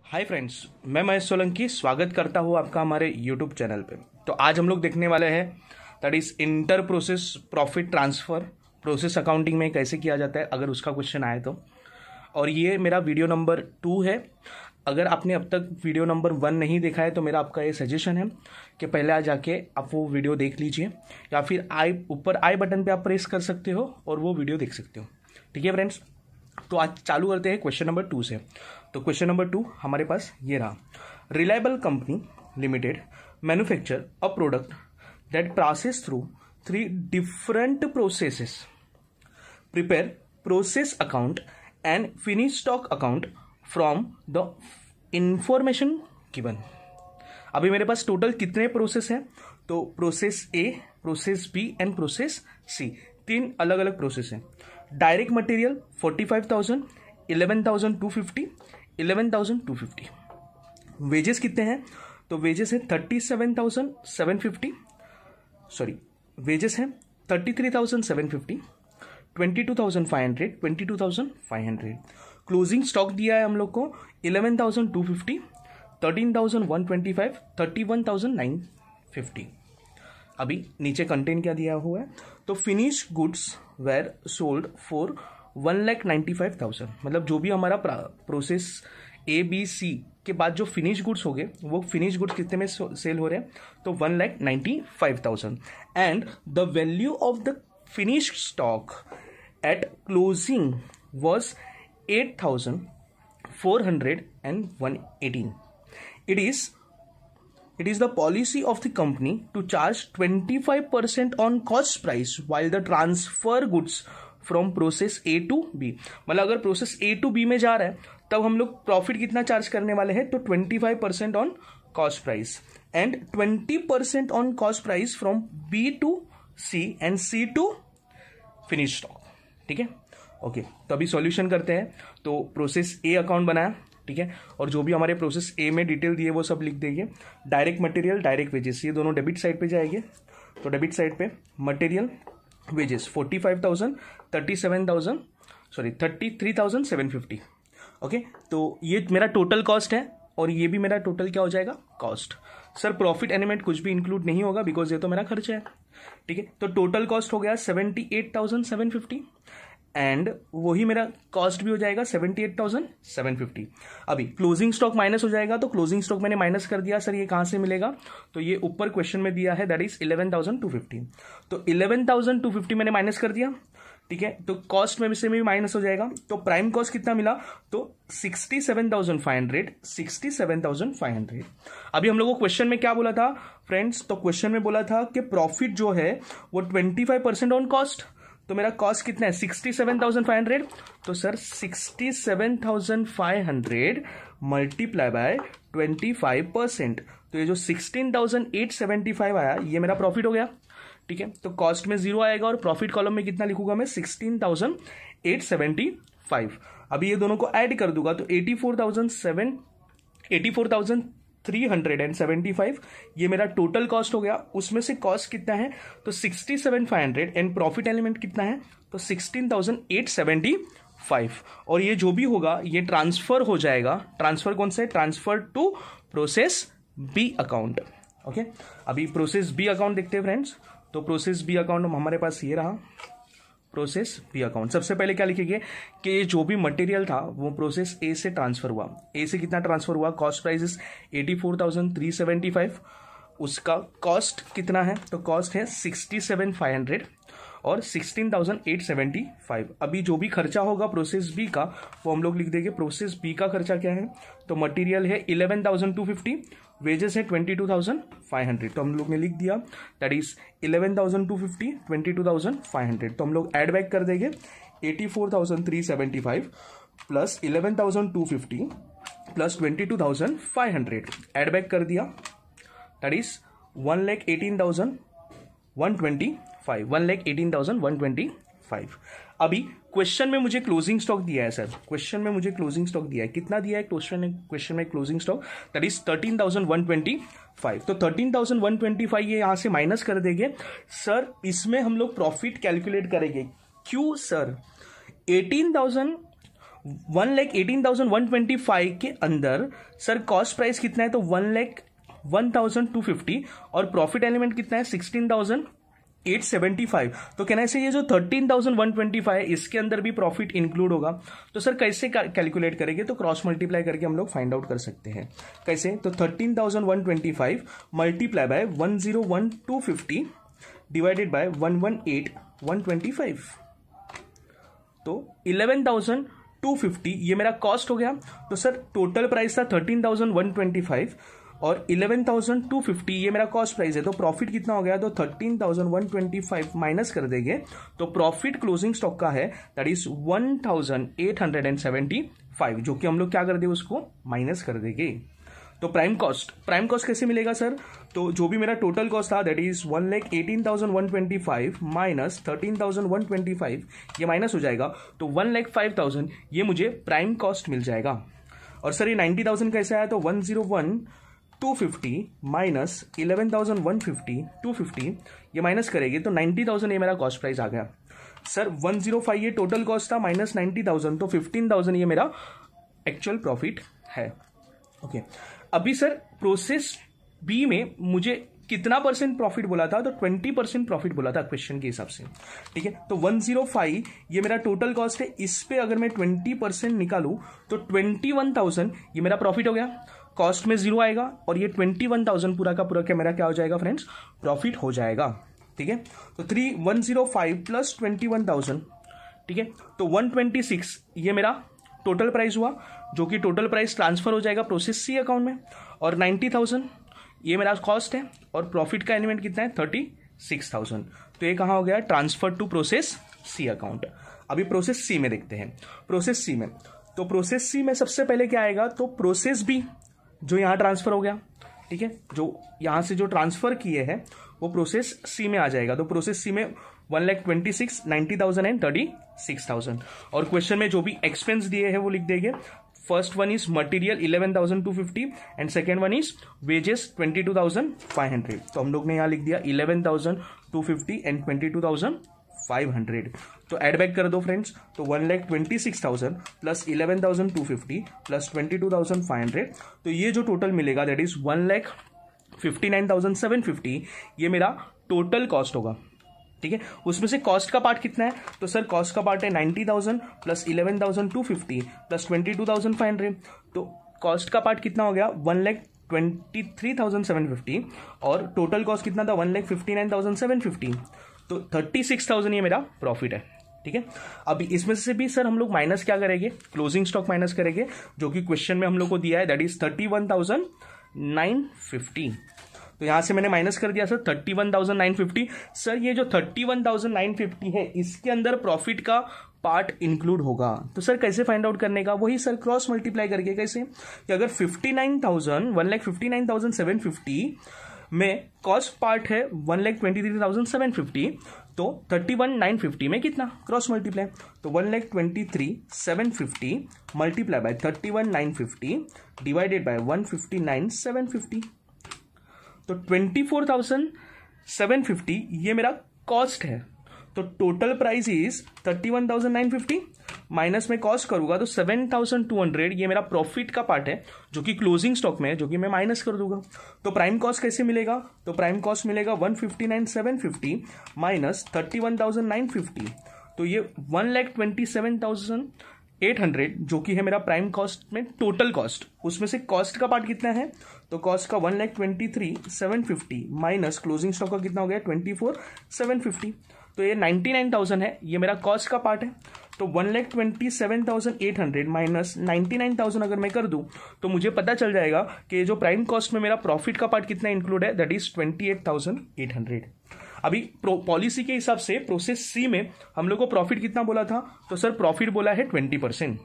Hi friends, मैं महेश सोलंकी स्वागत करता हूँ आपका हमारे यूट्यूब चैनल पे। तो आज हम लोग देखने वाले हैं that is inter process profit transfer process accounting में कैसे किया जाता है, अगर उसका क्वेश्चन आए तो। और ये मेरा वीडियो नंबर 2 है। अगर आपने अब तक वीडियो नंबर 1 नहीं देखा है तो मेरा आपका ये सजेशन है कि पहले आ जाके आप वो वीडियो देख लीजिए, या फिर ऊपर आई बटन पर आप प्रेस कर सकते हो और वो वीडियो देख सकते हो। ठीक है फ्रेंड्स, तो आज चालू करते हैं क्वेश्चन नंबर 2 से। तो क्वेश्चन नंबर 2 हमारे पास ये रहा। Reliable company limited manufacture a product that passes through 3 different processes, prepare process account and finish stock account from the information given. अभी मेरे पास टोटल कितने प्रोसेस हैं? तो process A, process B and process C, 3 अलग अलग process हैं। Direct material 45,000, 11,250, 11,250। Wages कितने हैं? तो वेजेस है 37,750, सॉरी वेजेस है 33,750, 22,500, 22,500। क्लोजिंग स्टॉक दिया है हम लोग को 11,250, 13,125, 31,950। अभी नीचे कंटेंट क्या दिया हुआ है? तो finish goods were sold for 1,95,000। मतलब जो भी हमारा प्रोसेस ए बी सी के बाद जो फिनिश गुड्स हो गए, वो फिनिश गुड्स कितने में सेल हो रहे हैं? तो 1,95,000। And the value of the finish stock at closing was 8,418। It is the policy of the company to charge 25% on cost price while the transfer goods from process A to B। मतलब अगर process A to B में जा रहा है तब हम लोग profit कितना चार्ज करने वाले हैं? तो 25% on cost price and 20% on cost price from B to C and C to finish stock. ठीक है, ओके। तो अभी सॉल्यूशन करते हैं। तो प्रोसेस ए अकाउंट बनाया, ठीक है, और जो भी हमारे प्रोसेस ए में डिटेल दिए वो सब लिख देंगे। डायरेक्ट मटेरियल, डायरेक्ट वेजेस, ये दोनों डेबिट साइड पे जाएंगे। तो डेबिट साइड पे मटेरियल वेजेस 45,000, 33,750। ओके, तो ये मेरा टोटल कॉस्ट है और ये भी मेरा टोटल क्या हो जाएगा? कॉस्ट। सर प्रॉफिट एलिमेंट कुछ भी इंक्लूड नहीं होगा बिकॉज ये तो मेरा खर्चा है। ठीक है, तो टोटल कॉस्ट हो गया 78,750 एंड वही मेरा कॉस्ट भी हो जाएगा 78,750। अभी क्लोजिंग स्टॉक माइनस हो जाएगा, तो क्लोजिंग स्टॉक मैंने माइनस कर दिया। सर ये कहां से मिलेगा? तो ये ऊपर क्वेश्चन में दिया है, दैट इज 11,250। तो 11,250 मैंने माइनस कर दिया। ठीक है, तो कॉस्ट में से भी माइनस हो जाएगा। तो प्राइम कॉस्ट कितना मिला? तो 67,500, 67,500। अभी हम लोगों को क्वेश्चन में क्या बोला था फ्रेंड्स? तो क्वेश्चन में बोला था कि प्रॉफिट जो है वो 25% ऑन कॉस्ट। तो मेरा कॉस्ट कितना है? 67,500। तो सर 67,500 मल्टीप्लाई बाय 25%, तो ये जो 16,875 आया ये मेरा प्रॉफिट हो गया। ठीक है, तो कॉस्ट में 0 आएगा और प्रॉफिट कॉलम में कितना लिखूंगा मैं? 16,875। अभी ये दोनों को ऐड कर दूंगा तो 84,375 ये मेरा टोटल कॉस्ट हो गया। उसमें से कॉस्ट कितना है? तो 67,500 एंड प्रॉफिट एलिमेंट कितना है? तो 16,875। और ये जो भी होगा ये ट्रांसफर हो जाएगा। ट्रांसफर कौन सा है? Transfer to process B account. Okay, अभी प्रोसेस बी अकाउंट देखते हैं फ्रेंड्स। तो प्रोसेस बी अकाउंट हमारे पास ये रहा, प्रोसेस बी अकाउंट। सबसे पहले क्या लिखेंगे कि जो भी मटेरियल था वो प्रोसेस ए से ट्रांसफर हुआ। ए से कितना ट्रांसफर हुआ? Cost price 84,375। उसका कॉस्ट कितना है? तो कॉस्ट है 67,500 और 16,875। अभी जो भी खर्चा होगा प्रोसेस बी का वो हम लोग लिख देंगे। प्रोसेस बी का खर्चा क्या है? तो मटेरियल है 11,250, वेजेस है 22,500। तो हम लोग ने लिख दिया दैट इज 11,250, 22,500। तो हम लोग एड बैक कर देंगे 84,375 प्लस 11,250 प्लस 22,500 एड बैक कर दिया, दैट इज 1,18,125, 1,18,125। अभी क्वेश्चन में मुझे क्लोजिंग स्टॉक दिया है सर, क्वेश्चन में मुझे क्लोजिंग स्टॉक दिया है। कितना दिया है क्वेश्चन में क्लोजिंग स्टॉक? That is 13,125। तो 13,125 ये यहां से माइनस कर देंगे। सर इसमें हम लोग प्रॉफिट कैलकुलेट करेंगे। क्यों सर? 1,18,125 के अंदर सर कॉस्ट प्राइस कितना है, तो 1,01,250 और प्रॉफिट एलिमेंट कितना है 16,875। तो कहना है ये जो 13,125 है इसके अंदर भी प्रॉफिट इंक्लूड होगा। तो सर कैसे कैलकुलेट करेंगे, तो क्रॉस मल्टीप्लाई करके हम लोग फाइंड आउट कर सकते हैं। कैसे, तो 13,125 मल्टीप्लाई बाय 101,250 डिवाइडेड बाय 118,125, तो 11,250 ये मेरा कॉस्ट हो गया। तो सर टोटल प्राइस था 13,125 और 11,250 ये मेरा कॉस्ट प्राइस है, तो प्रॉफिट कितना हो गया, तो 13,125 माइनस कर देंगे तो प्रॉफिट क्लोजिंग स्टॉक का है दैट इज 1,875, जो कि हम लोग क्या कर देंगे उसको माइनस कर देंगे। तो प्राइम कॉस्ट कैसे मिलेगा सर, तो जो भी मेरा टोटल कॉस्ट था दैट इज 1,18,125 माइनस 13,125 ये माइनस हो जाएगा, तो 1,05,000 ये मुझे प्राइम कॉस्ट मिल जाएगा। और सर ये 90,000 कैसे आया, तो 101,250 माइनस 11,150 250 ये माइनस करेंगे तो 90,000 ये मेरा कॉस्ट प्राइस आ गया। सर 105 ये टोटल कॉस्ट था माइनस 90,000, तो 15,000 ये मेरा एक्चुअल प्रॉफिट है। ओके अभी सर प्रोसेस बी में मुझे कितना परसेंट प्रॉफिट बोला था, तो 20% प्रॉफिट बोला था क्वेश्चन के हिसाब से, ठीक है। तो 105 ये मेरा टोटल कॉस्ट है, इस पे अगर मैं 20% निकालूं तो 21,000 ये मेरा प्रॉफिट हो गया। कॉस्ट में 0 आएगा और ये 21,000 पूरा का पूरा मेरा क्या हो जाएगा फ्रेंड्स, प्रॉफिट हो जाएगा, ठीक है। तो 105 प्लस 21,000, ठीक है, तो 126 ये मेरा टोटल प्राइस हुआ, जो कि टोटल प्राइस ट्रांसफर हो जाएगा प्रोसेस सी अकाउंट में। और 90,000 ये मेरा कॉस्ट है और प्रॉफिट का एलिमेंट कितना है 36,000, तो ये कहाँ हो गया, transfer to process C account. अभी प्रोसेस सी में देखते हैं। प्रोसेस सी में, तो प्रोसेस सी में सबसे पहले क्या आएगा, तो प्रोसेस बी जो यहाँ ट्रांसफर हो गया, ठीक है, जो यहाँ से जो ट्रांसफर किए हैं वो प्रोसेस सी में आ जाएगा। तो प्रोसेस सी में 1,26,000 90,000 एंड 36,000। और क्वेश्चन में जो भी एक्सपेंस दिए हैं वो लिख देंगे। First one is material 11,250 and second one is wages 22,500। तो हम लोग ने यहाँ लिख दिया 11,250 एंड 22,500। तो एड बैक कर दो फ्रेंड्स, तो 1,26,000 प्लस 11,250 प्लस 22,500, तो ये जो टोटल मिलेगा दैट इज 1,59,750 ये मेरा टोटल कॉस्ट होगा, ठीक है। उसमें से कॉस्ट का पार्ट कितना है, तो सर कॉस्ट का पार्ट है 90,000 प्लस 11,250 प्लस 22,500, तो कॉस्ट का पार्ट कितना हो गया 1,23,750 और टोटल कॉस्ट कितना था 1,59,750, तो 36,000 ये मेरा प्रॉफिट है, ठीक है। अभी इसमें से भी सर हम लोग माइनस क्या करेंगे, क्लोजिंग स्टॉक माइनस करेंगे, जो कि क्वेश्चन में हम लोग को दिया है दैट इज 31,950। तो यहां से मैंने माइनस कर दिया सर 31,950। सर ये जो 31,950 है इसके अंदर प्रॉफिट का पार्ट इंक्लूड होगा, तो सर कैसे फाइंड आउट करने का, वही सर क्रॉस मल्टीप्लाई करके। कैसे कि अगर 1,59,750 में कॉस्ट पार्ट है 1,23,750, तो 31,950 में कितना, क्रॉस मल्टीप्लाई, तो 1,23,750 मल्टीप्लाई बाय 31,950 डिवाइडेड बाय 159,750, तो 24,750 ये मेरा कॉस्ट है। तो टोटल प्राइस इज 31,950 माइनस में कॉस्ट करूंगा तो 7,200 ये मेरा प्रॉफिट का पार्ट है, जो कि क्लोजिंग स्टॉक में है, जो कि मैं माइनस कर दूंगा। तो प्राइम कॉस्ट कैसे मिलेगा, तो प्राइम कॉस्ट मिलेगा 159,750 माइनस 31,950, तो ये 1,27,800 जो कि है मेरा प्राइम कॉस्ट में टोटल कॉस्ट। उसमें से कॉस्ट का पार्ट कितना है, तो कॉस्ट का 1,23,750 माइनस क्लोजिंग स्टॉक का कितना हो गया 24,750, तो ये 99,000 है, ये मेरा कॉस्ट का पार्ट है। तो 1,27,800 माइनस 99,000 अगर मैं कर दूं तो मुझे पता चल जाएगा कि जो प्राइम कॉस्ट में मेरा प्रॉफिट का पार्ट कितना इंक्लूड है, दैट इज 28,800। अभी पॉलिसी के हिसाब से प्रोसेस सी में हम लोग को प्रॉफिट कितना बोला था, तो सर प्रॉफिट बोला है 20%।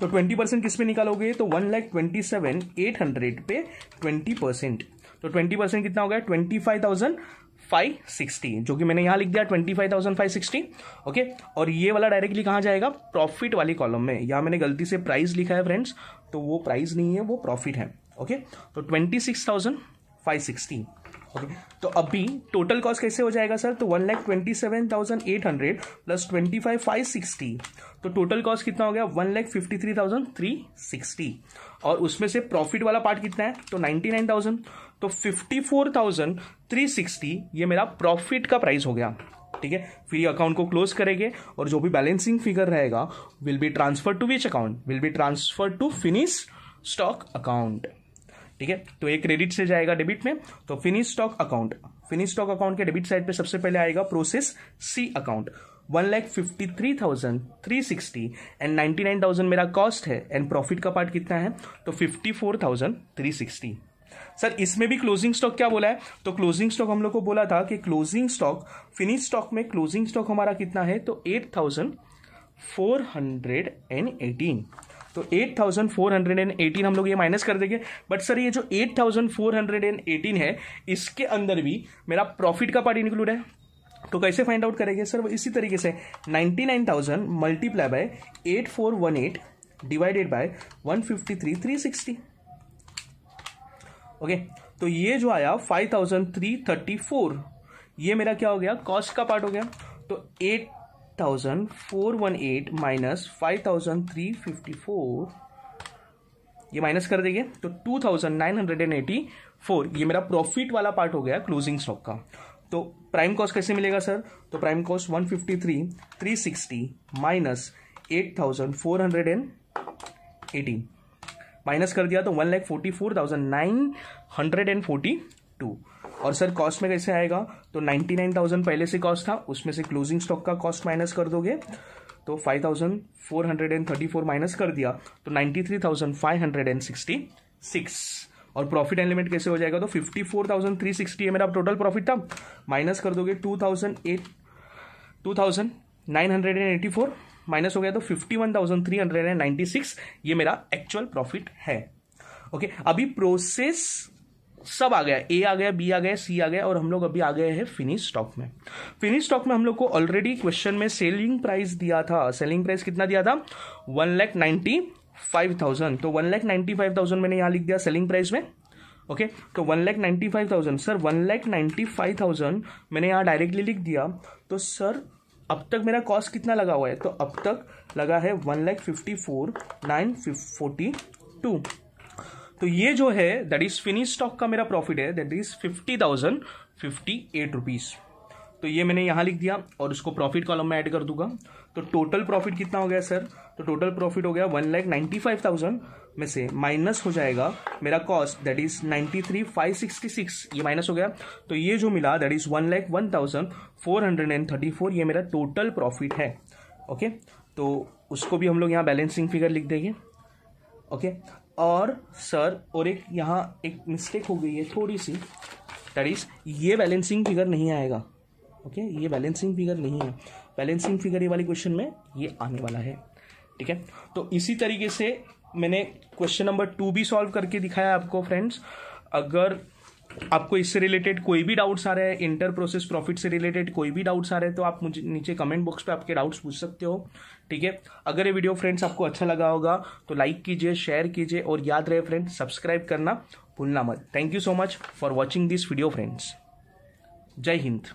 तो 20% किस पे निकालोगे, तो 1,27,800 पे 20%, तो 20% कितना हो गया 25,560, जो कि मैंने यहां लिख दिया 25,560। ओके, और ये वाला डायरेक्टली कहां जाएगा, प्रॉफिट वाली कॉलम में। यहां मैंने गलती से प्राइस लिखा है फ्रेंड्स, तो वो प्राइस नहीं है, वो प्रॉफिट है। ओके, तो 26,560। ओके, तो अभी टोटल कॉस्ट कैसे हो जाएगा सर? तो 1,27,800 प्लस 25,560, तो टोटल कॉस्ट कितना हो गया? 1,53,360। और उसमें से प्रॉफिट वाला पार्ट कितना है? तो 99,000। तो 54,360 ये मेरा प्रॉफिट का प्राइस हो गया। ठीक है, फिर ये अकाउंट को क्लोज करेंगे और जो भी बैलेंसिंग फिगर रहेगा will be transfer to which account? Will be transfer to finish stock account. ठीक है, तो एक क्रेडिट से जाएगा डेबिट में, तो finish stock account, finish stock account के डेबिट साइड पे सबसे पहले आएगा प्रोसेस सी अकाउंट। 1,53,360 एंड 99,000 मेरा कॉस्ट है एंड प्रॉफिट का पार्ट कितना है? तो 54,360। सर इसमें भी क्लोजिंग स्टॉक क्या बोला है? तो क्लोजिंग स्टॉक हम लोग को बोला था कि क्लोजिंग स्टॉक, फिनिश स्टॉक में क्लोजिंग स्टॉक हमारा कितना है? तो 8,418। तो 8,418 हम लोग ये माइनस कर देंगे। बट सर ये जो 8,418 है इसके अंदर भी मेरा प्रॉफिट का पार्ट इंक्लूड है, तो कैसे फाइंड आउट करेंगे सर? इसी तरीके से 99,000 multiply by 8418 divided by 153,360। Okay, तो ये जो आया 5,334 ये मेरा क्या हो गया? कॉस्ट का पार्ट हो गया। तो 8,418 माइनस 5,354 ये माइनस कर देंगे तो 2,984 ये मेरा प्रॉफिट वाला पार्ट हो गया क्लोजिंग स्टॉक का। तो प्राइम कॉस्ट कैसे मिलेगा सर? तो प्राइम कॉस्ट 153,360 माइनस 8,418 माइनस कर दिया तो 1,44,942। और सर कॉस्ट में कैसे आएगा? तो 99,000 पहले से कॉस्ट था, उसमें से क्लोजिंग स्टॉक का कॉस्ट माइनस कर दोगे तो 5,434 माइनस कर दिया तो 93,566। और प्रॉफिट एंड लिमिट कैसे हो जाएगा? तो 54,360 ये मेरा टोटल प्रॉफिट था, माइनस कर दोगे 2,984 माइनस हो गया तो 51,396 ये मेरा एक्चुअल प्रॉफिट है। ओके, अभी प्रोसेस सब आ गया, ए आ गया, बी आ गया, सी आ गया और हम लोग अभी आ गए हैं फिनिश स्टॉक में। फिनिश स्टॉक में हम लोग को ऑलरेडी क्वेश्चन में सेलिंग प्राइस दिया था। सेलिंग प्राइस कितना दिया था? 1,95,000। तो 1,95,000 मैंने यहां लिख दिया सेलिंग प्राइस में। ओके, तो 1,95,000 सर 1,95,000 मैंने यहां डायरेक्टली लिख दिया। तो सर अब तक मेरा कॉस्ट कितना लगा हुआ है? तो अब तक लगा है 1,54,942। तो ये जो है दैट इज फिनिश स्टॉक का मेरा प्रॉफिट है, दैट इज 50,058 रुपीज। तो ये मैंने यहां लिख दिया और उसको प्रॉफिट कॉलम में ऐड कर दूंगा। तो टोटल प्रॉफिट कितना हो गया सर? तो टोटल प्रॉफिट हो गया 1,95,000 में से माइनस हो जाएगा मेरा कॉस्ट दैट इज 93,566 ये माइनस हो गया। तो ये जो मिला दैट इज 1,01,434 ये मेरा टोटल प्रॉफिट है। ओके, तो उसको भी हम लोग यहाँ बैलेंसिंग फिगर लिख देंगे। ओके, और सर और एक यहाँ एक मिस्टेक हो गई है थोड़ी सी, दैट इज ये बैलेंसिंग फिगर नहीं आएगा। ओके, ये बैलेंसिंग फिगर नहीं है, बैलेंसिंग फिगर ये वाली क्वेश्चन में ये आने वाला है। ठीक है, तो इसी तरीके से मैंने क्वेश्चन नंबर 2 भी सॉल्व करके दिखाया आपको फ्रेंड्स। अगर आपको इससे रिलेटेड कोई भी डाउट्स आ रहे हैं, इंटर प्रोसेस प्रॉफिट से रिलेटेड कोई भी डाउट्स आ रहे हैं तो आप मुझे नीचे कमेंट बॉक्स पे आपके डाउट्स पूछ सकते हो। ठीक है, अगर ये वीडियो फ्रेंड्स आपको अच्छा लगा होगा तो लाइक कीजिए, शेयर कीजिए और याद रहे फ्रेंड्स सब्सक्राइब करना भूलना मत। Thank you so much for watching this video friends. जय हिंद।